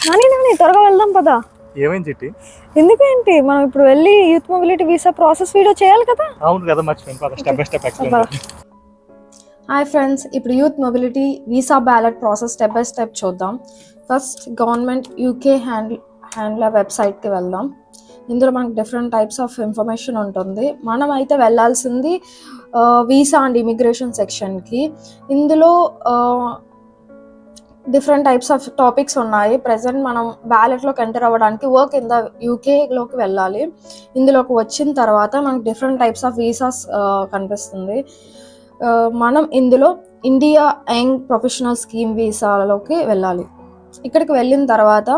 నాని నాని త్వరగా వెళ్దాం పదా. ఏమైంది చిట్టి? ఎందుకేంటి మనం ఇప్పుడు వెళ్ళి youth mobility visa process video చేయాలి కదా. అవును కదా, మర్చిపోయాను. పద step by step explain. Hi friends, ఇప్పుడు youth mobility visa ballot process step by step చూద్దాం. ఫస్ట్ గవర్నమెంట్ యూకే హ్యాండ్లర్ వెబ్సైట్కి వెళ్దాం. ఇందులో మనకు డిఫరెంట్ టైప్స్ ఆఫ్ ఇన్ఫర్మేషన్ ఉంటుంది. మనం అయితే వెళ్ళాల్సింది వీసా అండ్ ఇమిగ్రేషన్ సెక్షన్కి. ఇందులో డిఫరెంట్ టైప్స్ ఆఫ్ టాపిక్స్ ఉన్నాయి. ప్రజెంట్ మనం బ్యాలెట్లోకి ఎంటర్ అవ్వడానికి వర్క్ ఇన్ ద యూకేలోకి వెళ్ళాలి. ఇందులోకి వచ్చిన తర్వాత మనకు డిఫరెంట్ టైప్స్ ఆఫ్ వీసాస్ కనిపిస్తుంది. మనం ఇందులో ఇండియా యంగ్ ప్రొఫెషనల్ స్కీమ్ వీసాలోకి వెళ్ళాలి. ఇక్కడికి వెళ్ళిన తర్వాత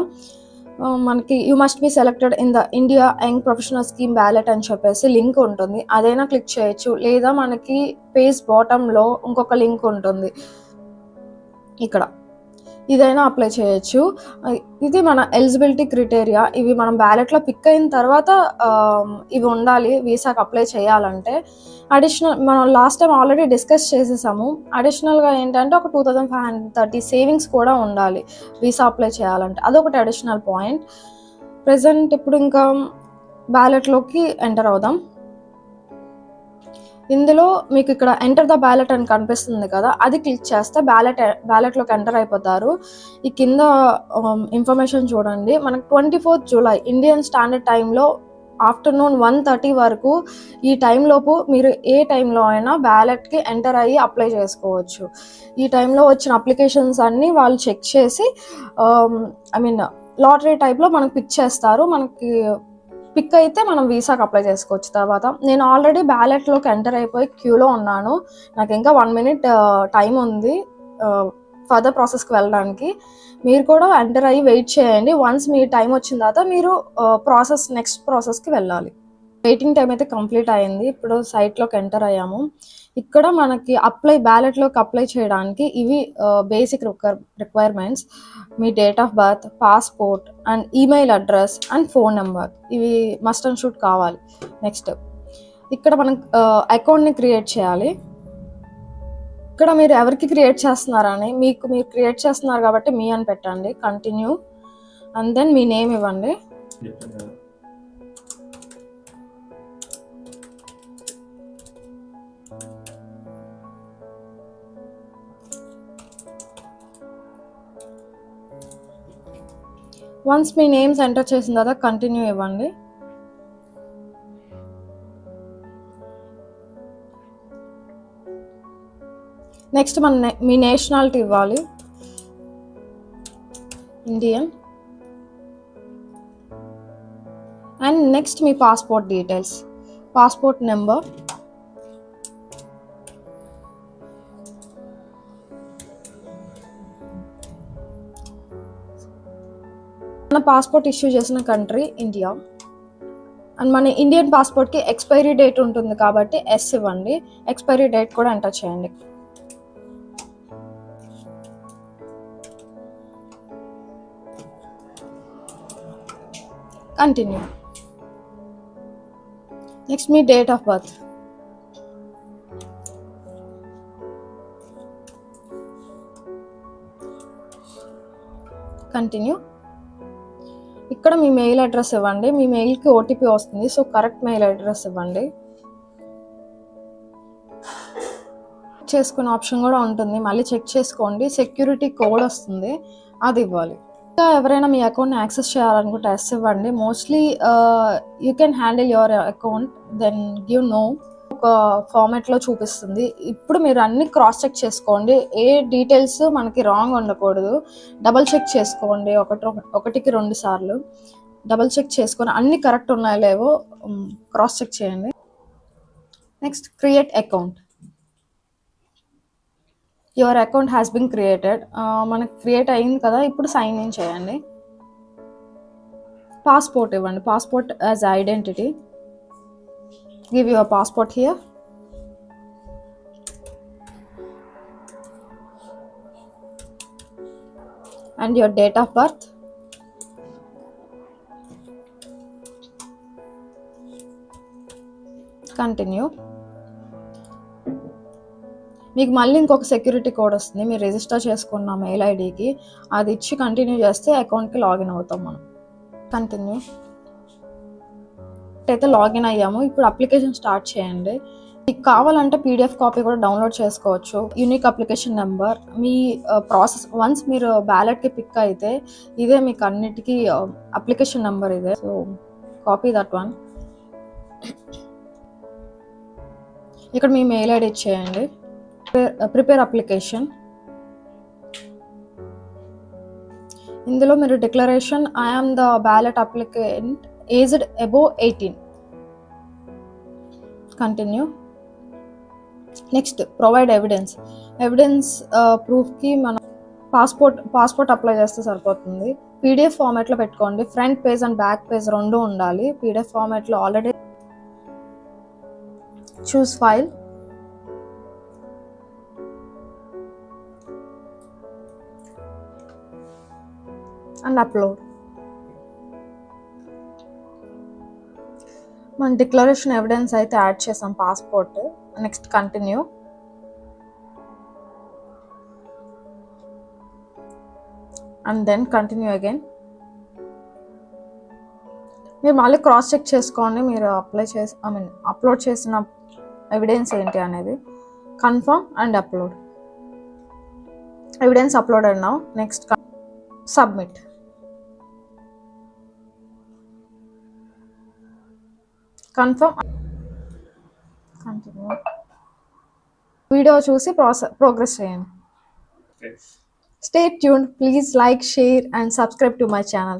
మనకి you must be selected in the India young professional scheme ballot అని చెప్పేసి లింక్ ఉంటుంది. అదైనా క్లిక్ చేయొచ్చు, లేదా మనకి పేజ్ బాటంలో ఇంకొక లింక్ ఉంటుంది. ఇక్కడ ఇదైనా అప్లై చేయొచ్చు. ఇది మన ఎలిజిబిలిటీ క్రైటీరియా. ఇవి మనం బ్యాలెట్లో పిక్ అయిన తర్వాత ఇవి ఉండాలి వీసాకి అప్లై చేయాలంటే. అడిషనల్ మనం లాస్ట్ టైం ఆల్రెడీ డిస్కస్ చేసేసాము. అడిషనల్గా ఏంటంటే ఒక 2530 సేవింగ్స్ కూడా ఉండాలి వీసా అప్లై చేయాలంటే. అదొకటి అడిషనల్ పాయింట్. ప్రజెంట్ ఇప్పుడు ఇంకా బ్యాలెట్లోకి ఎంటర్ అవుదాం. ఇందులో మీకు ఇక్కడ ఎంటర్ ద బ్యాలెట్ అని కనిపిస్తుంది కదా, అది క్లిక్ చేస్తే బ్యాలెట్లోకి ఎంటర్ అయిపోతారు. ఈ కింద ఇన్ఫర్మేషన్ చూడండి. మనకు 24th జూలై ఇండియన్ స్టాండర్డ్ టైంలో ఆఫ్టర్నూన్ 1:30 వరకు ఈ టైంలోపు మీరు ఏ టైంలో అయినా బ్యాలెట్కి ఎంటర్ అయ్యి అప్లై చేసుకోవచ్చు. ఈ టైంలో వచ్చిన అప్లికేషన్స్ అన్నీ వాళ్ళు చెక్ చేసి లాటరీ టైప్లో మనకు పిక్ చేస్తారు. మనకి పిక్ అయితే మనం వీసాకి అప్లై చేసుకోవచ్చు. తర్వాత నేను ఆల్రెడీ బ్యాలెట్లోకి ఎంటర్ అయిపోయి క్యూలో ఉన్నాను. నాకు ఇంకా 1 minute టైం ఉంది ఫర్దర్ ప్రాసెస్కి వెళ్ళడానికి. మీరు కూడా ఎంటర్ అయ్యి వెయిట్ చేయండి. వన్స్ మీ టైం వచ్చిన తర్వాత మీరు నెక్స్ట్ ప్రాసెస్కి వెళ్ళాలి. వెయిటింగ్ టైం అయితే కంప్లీట్ అయింది. ఇప్పుడు సైట్లోకి ఎంటర్ అయ్యాము. ఇక్కడ మనకి బ్యాలెట్లోకి అప్లై చేయడానికి ఇవి basic requirements. Me date of birth, passport and email address and phone number, ఇవి మస్ట్ అండ్ షుడ్ కావాలి. నెక్స్ట్ ఇక్కడ మనం అకౌంట్ని క్రియేట్ చేయాలి. ఇక్కడ మీరు ఎవరికి క్రియేట్ చేస్తున్నారని మీరు క్రియేట్ చేస్తున్నారు కాబట్టి మీ అని పెట్టండి. కంటిన్యూ అండ్ దెన్ మీ నేమ్ ఇవ్వండి. వన్స్ మీ నేమ్స్ ఎంటర్ చేసిన తర్వాత కంటిన్యూ ఇవ్వండి. నెక్స్ట్ మీ నేషనాలిటీ ఇవ్వాలి, ఇండియన్. అండ్ నెక్స్ట్ మీ పాస్పోర్ట్ డీటెయిల్స్, పాస్పోర్ట్ నెంబర్, మన పాస్పోర్ట్ ఇష్యూ చేసిన కంట్రీ ఇండియా. అండ్ మన ఇండియన్ పాస్పోర్ట్కి ఎక్స్పైరీ డేట్ ఉంటుంది కాబట్టి ఎస్ ఇవ్వండి. ఎక్స్పైరీ డేట్ కూడా ఎంటర్ చేయండి. కంటిన్యూ. నెక్స్ట్ మీ డేట్ ఆఫ్ బర్త్, కంటిన్యూ. ఇక్కడ మీ మెయిల్ అడ్రస్ ఇవ్వండి. మీ మెయిల్కి ఓటీపీ వస్తుంది, సో కరెక్ట్ మెయిల్ అడ్రస్ ఇవ్వండి. చేసుకునే ఆప్షన్ కూడా ఉంటుంది, మళ్ళీ చెక్ చేసుకోండి. సెక్యూరిటీ కోడ్ వస్తుంది, అది ఇవ్వాలి. ఇంకా ఎవరైనా మీ అకౌంట్ని యాక్సెస్ చేయాలనుకుంటే ఎస్ ఇవ్వండి. Mostly you can handle your account, then give no. ఒక ఫార్మాట్లో చూపిస్తుంది. ఇప్పుడు మీరు అన్ని క్రాస్ చెక్ చేసుకోండి. ఏ డీటెయిల్స్ మనకి రాంగ్ ఉండకూడదు. డబల్ చెక్ చేసుకోండి, ఒకటికి 2 సార్లు డబల్ చెక్ చేసుకొని అన్ని కరెక్ట్ ఉన్నాయో లేవో క్రాస్ చెక్ చేయండి. Next create account. Your account has been created. మనకు క్రియేట్ అయింది కదా, ఇప్పుడు సైన్ ఇన్ చేయండి. పాస్పోర్ట్ ఇవ్వండి, passport as identity. Give your passport here. And your date of birth. Continue. మీకు మళ్ళీ ఇంకొక సెక్యూరిటీ కోడ్ వస్తుంది మీరు రిజిస్టర్ చేసుకున్న మెయిల్ ఐడికి, అది ఇచ్చి కంటిన్యూ చేస్తే అకౌంట్కి లాగిన్ అవుతాం మనం. కంటిన్యూ అయితే లాగిన్ అయ్యాము. ఇప్పుడు అప్లికేషన్ స్టార్ట్ చేయండి. మీకు కావాలంటే పీడిఎఫ్ కాపీ కూడా డౌన్లోడ్ చేసుకోవచ్చు. యూనిక్ అప్లికేషన్ నెంబర్ మీ ప్రాసెస్ వన్స్ మీరు బ్యాలెట్కి పిక్ అయితే ఇదే మీకు అన్నిటికీ అప్లికేషన్ నెంబర్ ఇదే. So copy that one. ఇక్కడ మీ మెయిల్ ఐడి ఇచ్చేయండి. Prepare application. ఇందులో మీరు declaration I'm the ballot applicant aged above 18. Continue. Next provide evidence ప్రూఫ్కి మనం పాస్పోర్ట్ అప్లై చేస్తే సరిపోతుంది. పీడిఎఫ్ ఫార్మాట్లో పెట్టుకోండి. Front page and back page రెండు ఉండాలి. పీడిఎఫ్ ఫార్మాట్లో already choose file and upload. మన డిక్లరేషన్ ఎవిడెన్స్ అయితే యాడ్ చేసాం passport. Next continue. And then continue again. మీరు మళ్ళీ క్రాస్ చెక్ చేసుకోండి మీరు అప్లోడ్ చేసిన ఎవిడెన్స్ ఏంటి అనేది. Confirm and upload. Evidence uploaded now. Next submit. Confirm. Continue. Video చూసి ప్రోగ్రెస్ చేయండి. Stay tuned. Please like, share and subscribe to my channel.